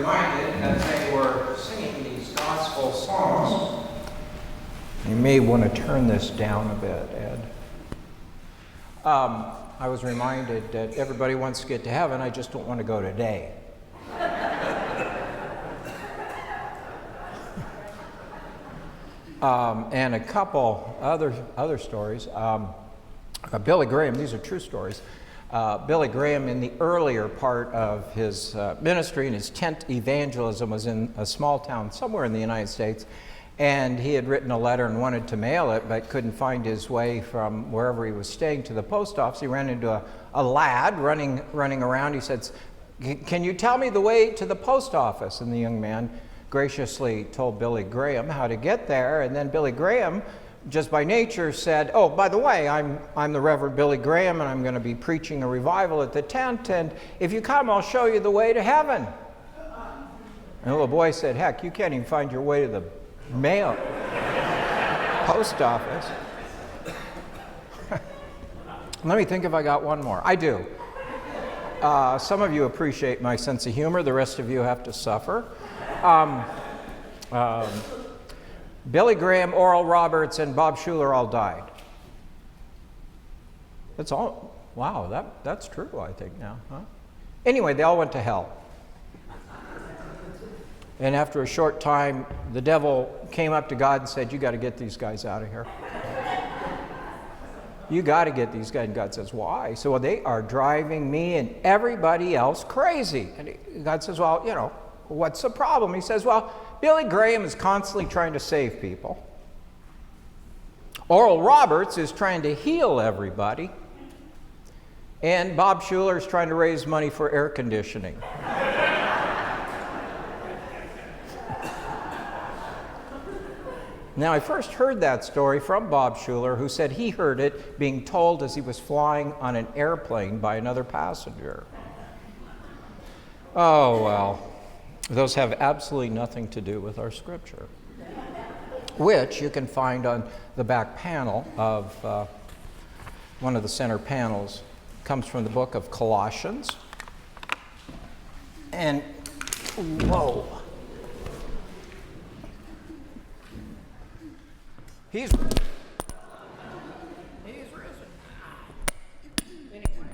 reminded as they were singing these gospel songs. You may want to turn this down a bit, Ed. I was reminded that everybody wants to get to heaven, I just don't want to go today. And a couple other stories. Billy Graham, these are true stories. Billy Graham, in the earlier part of his ministry and his tent evangelism, was in a small town somewhere in the United States, and he had written a letter and wanted to mail it, but couldn't find his way from wherever he was staying to the post office. He ran into a lad running around. He said, "Can you tell me the way to the post office?" And the young man graciously told Billy Graham how to get there, and then Billy Graham, just by nature, said, "Oh, by the way, I'm the Reverend Billy Graham, and I'm going to be preaching a revival at the tent, and if you come, I'll show you the way to heaven." And the little boy said, "Heck, you can't even find your way to the mail post office." Let me think if I got one more. I do. Some of you appreciate my sense of humor. The rest of you have to suffer. Billy Graham, Oral Roberts, and Bob Schuller all died. That's all. Wow, that's true, I think, now. Huh? Anyway, they all went to hell. And after a short time, the devil came up to God and said, "You got to get these guys out of here. You got to get these guys." And God says, "Why?" He said, "Well, they are driving me and everybody else crazy." And God says, "Well, you know, what's the problem?" He says, "Well, Billy Graham is constantly trying to save people. Oral Roberts is trying to heal everybody. And Bob Schuller is trying to raise money for air conditioning." Now, I first heard that story from Bob Schuller, who said he heard it being told as he was flying on an airplane by another passenger. Oh, well. Those have absolutely nothing to do with our scripture, which you can find on the back panel of one of the center panels. It comes from the book of Colossians. And, whoa. He's risen. He's risen. Anyway,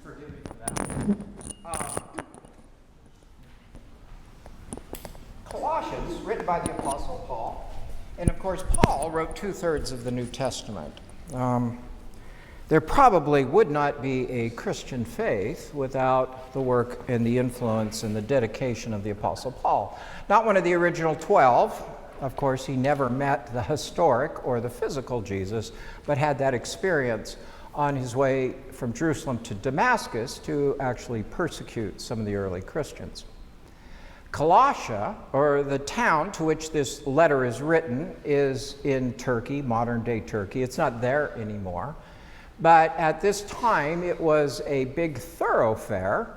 forgive me for that. Colossians, written by the Apostle Paul, and of course Paul wrote 2/3 of the New Testament. There probably would not be a Christian faith without the work and the influence and the dedication of the Apostle Paul. Not one of the original 12. Of course, he never met the historic or the physical Jesus, but had that experience on his way from Jerusalem to Damascus to actually persecute some of the early Christians. Colossia, or the town to which this letter is written, is in Turkey, modern-day Turkey. It's not there anymore. But at this time, it was a big thoroughfare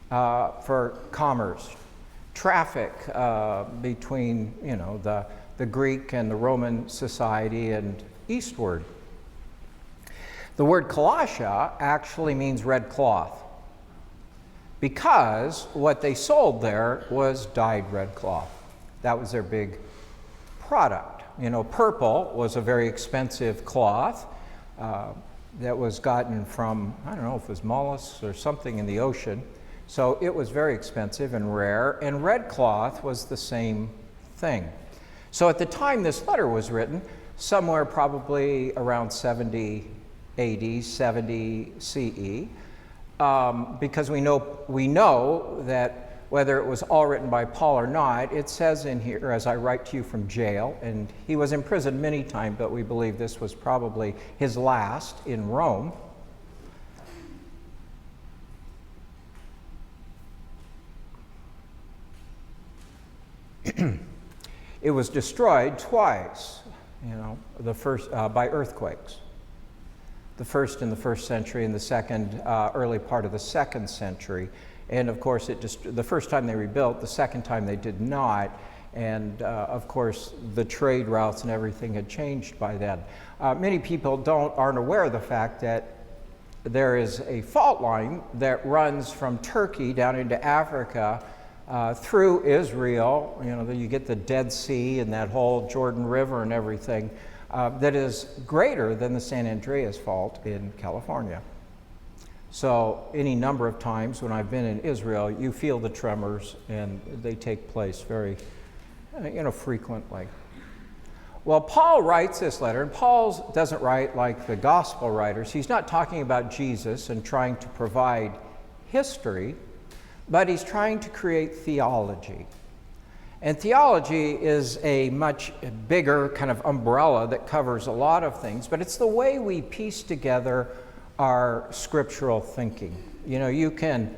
for commerce, traffic between, the Greek and the Roman society and eastward. The word Colossia actually means red cloth, because what they sold there was dyed red cloth. That was their big product. Purple was a very expensive cloth that was gotten from, I don't know if it was mollusks or something in the ocean. So it was very expensive and rare, and red cloth was the same thing. So at the time this letter was written, somewhere probably around 70 AD, 70 CE, because we know that whether it was all written by Paul or not, it says in here, "As I write to you from jail," and he was imprisoned many times, but we believe this was probably his last in Rome. It was destroyed twice, the first by earthquakes. The first in the first century and the second, early part of the second century. And of course, the first time they rebuilt, the second time they did not. And of course, the trade routes and everything had changed by then. Many people aren't aware of the fact that there is a fault line that runs from Turkey down into Africa through Israel. You get the Dead Sea and that whole Jordan River and everything that is greater than the San Andreas Fault in California. So any number of times when I've been in Israel, you feel the tremors, and they take place very, frequently. Well, Paul writes this letter, and Paul doesn't write like the gospel writers. He's not talking about Jesus and trying to provide history, but he's trying to create theology. And theology is a much bigger kind of umbrella that covers a lot of things, but it's the way we piece together our scriptural thinking. You can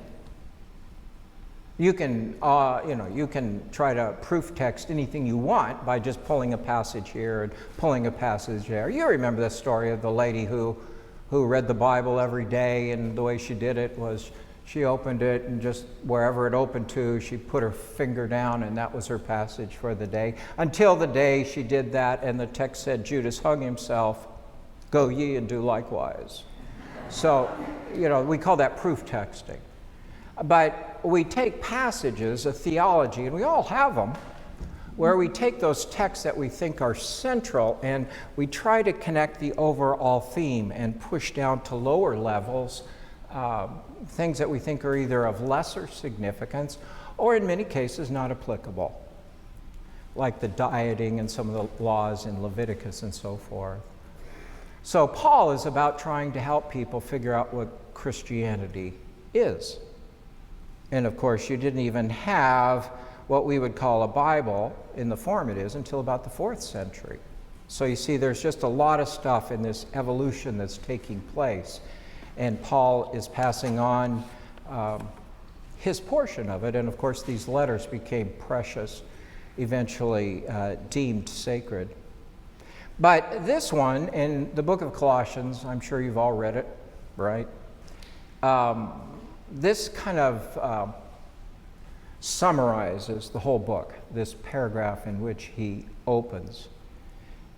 try to proof text anything you want by just pulling a passage here and pulling a passage there. You remember the story of the lady who read the Bible every day, and the way she did it was she opened it, and just wherever it opened to, she put her finger down, and that was her passage for the day. Until the day she did that, and the text said, Judas hung himself, go ye and do likewise. So, we call that proof texting. But we take passages of theology, and we all have them, where we take those texts that we think are central, and we try to connect the overall theme and push down to lower levels things that we think are either of lesser significance or in many cases not applicable, like the dieting and some of the laws in Leviticus and so forth. So Paul is about trying to help people figure out what Christianity is. And of course, you didn't even have what we would call a Bible in the form it is until about the 4th century. So you see, there's just a lot of stuff in this evolution that's taking place. And Paul is passing on his portion of it. And of course, these letters became precious, eventually deemed sacred. But this one, in the book of Colossians, I'm sure you've all read it, right? This kind of summarizes the whole book, this paragraph in which he opens.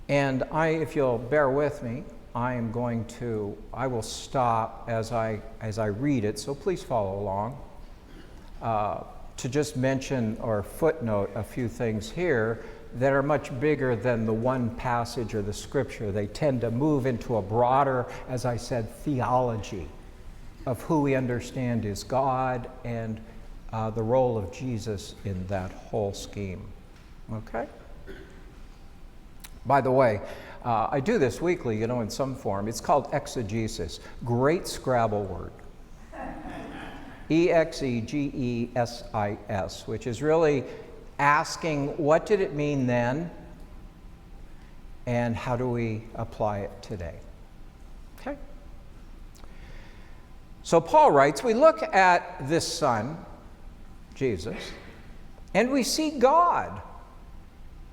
And if you'll bear with me, I will stop as I read it, so please follow along, to just mention or footnote a few things here that are much bigger than the one passage or the scripture. They tend to move into a broader, as I said, theology of who we understand is God and the role of Jesus in that whole scheme. Okay? By the way, I do this weekly, in some form. It's called exegesis. Great Scrabble word. exegesis, which is really asking, what did it mean then, and how do we apply it today? Okay? So Paul writes, we look at this Son, Jesus, and we see God,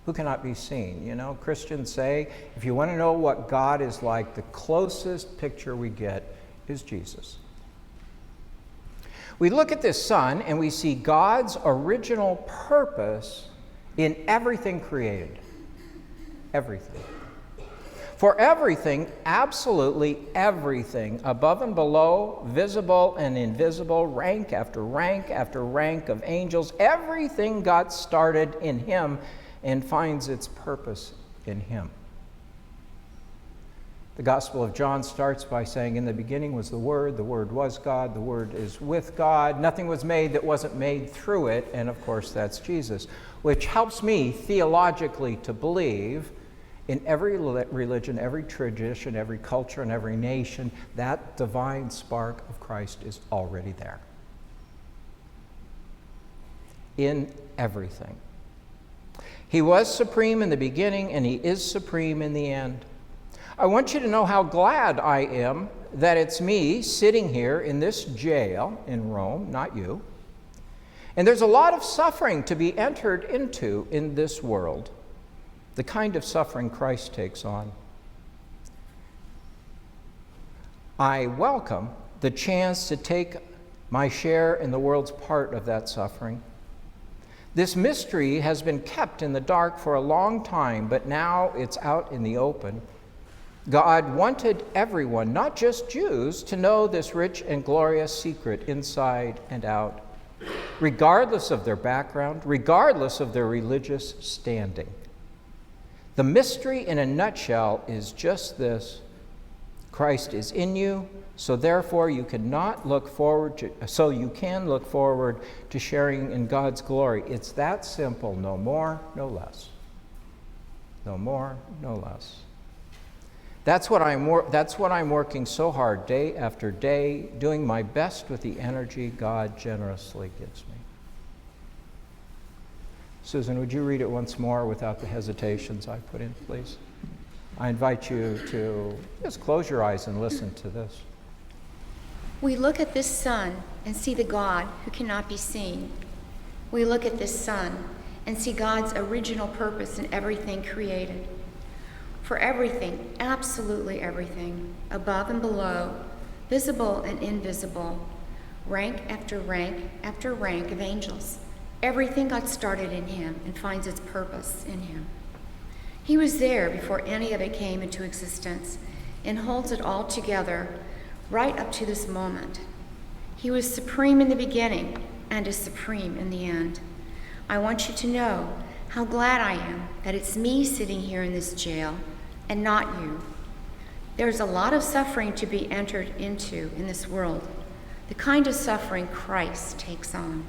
who cannot be seen. Christians say, if you want to know what God is like, the closest picture we get is Jesus. We look at this Son and we see God's original purpose in everything created. Everything. For everything, absolutely everything, above and below, visible and invisible, rank after rank after rank of angels, everything got started in Him and finds its purpose in Him. The Gospel of John starts by saying, in the beginning was the Word was God, the Word is with God, nothing was made that wasn't made through it, and of course that's Jesus, which helps me theologically to believe in every religion, every tradition, every culture, and every nation, that divine spark of Christ is already there. In everything. He was supreme in the beginning, and He is supreme in the end. I want you to know how glad I am that it's me sitting here in this jail in Rome, not you. And there's a lot of suffering to be entered into in this world, the kind of suffering Christ takes on. I welcome the chance to take my share in the world's part of that suffering. This mystery has been kept in the dark for a long time, but now it's out in the open. God wanted everyone, not just Jews, to know this rich and glorious secret inside and out. regardless of their background, regardless of their religious standing. The mystery in a nutshell is just this: Christ is in you, so therefore you can look forward to sharing in God's glory. It's that simple, no more, no less. No more, no less. That's what I'm working so hard day after day, doing my best with the energy God generously gives me. Susan, would you read it once more without the hesitations I put in, please? I invite you to just close your eyes and listen to this. We look at this sun and see the God who cannot be seen. We look at this sun and see God's original purpose in everything created. For everything, absolutely everything, above and below, visible and invisible, rank after rank after rank of angels, everything got started in him and finds its purpose in him. He was there before any of it came into existence and holds it all together right up to this moment. He was supreme in the beginning and is supreme in the end. I want you to know how glad I am that it's me sitting here in this jail and not you. There's a lot of suffering to be entered into in this world, the kind of suffering Christ takes on.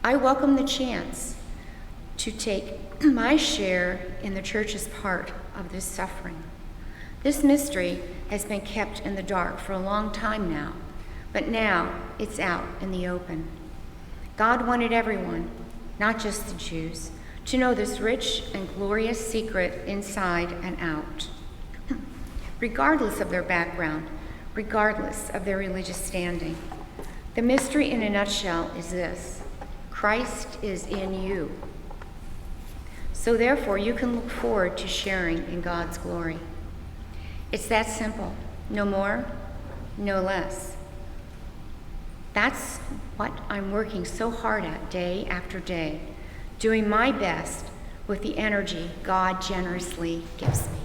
I welcome the chance to take my share in the church's part of this suffering. This mystery has been kept in the dark for a long time now, but now it's out in the open. God wanted everyone, not just the Jews, to know this rich and glorious secret inside and out, regardless of their background, regardless of their religious standing. The mystery in a nutshell is this: Christ is in you. So therefore, you can look forward to sharing in God's glory. It's that simple. No more, no less. That's what I'm working so hard at day after day, doing my best with the energy God generously gives me.